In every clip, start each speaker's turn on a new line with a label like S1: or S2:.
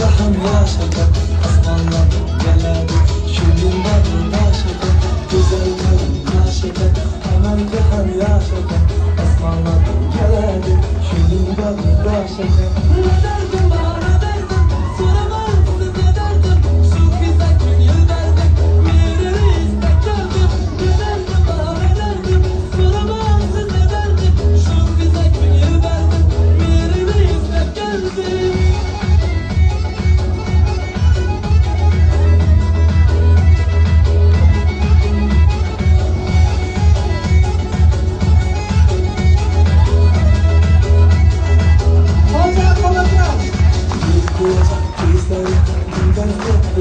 S1: Cihan yaşadı, aslanlar geledi. Şirin vardı yaşadı, güzel karın yaşadı. Hemen Cihan yaşadı, aslanlar geledi. Şirin vardı yaşadı. Ne derdim var ne derdim, soramazsın ne derdim. Şu güzel gün yıldardım, birini istek geldim. Ne derdim var ne derdim, soramazsın ne derdim. Şu güzel gün yıldardım, birini istek geldim.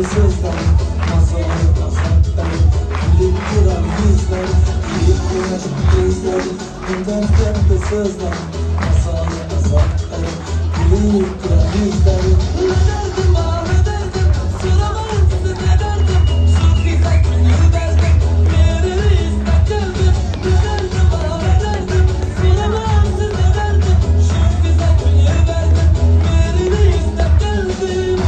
S1: Sözler, masalı pasaklar, gülüp duran yüzler, gülüp duran gözler, bundan farklı sözler, masalı pasaklar, gülüp duran yüzler. Ne derdim var ne derdim, soramazsın ne derdim, şu güzel günü derdim, birini istek geldim. Ne derdim var ne derdim, soramazsın ne derdim, şu güzel günü derdim, birini istek geldim.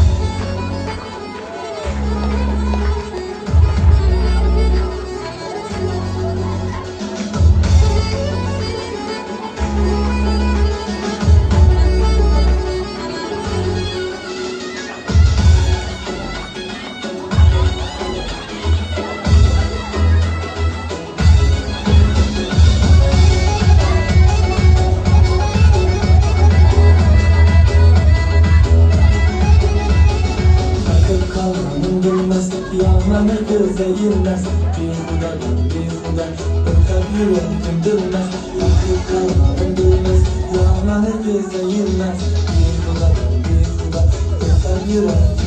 S1: Bilmez, yanına göze girmez. Bir hudar, öter yüreğim bilmez. Akıl kalmanın bilmez, yanına göze girmez. Bir hudar, öter yüreğim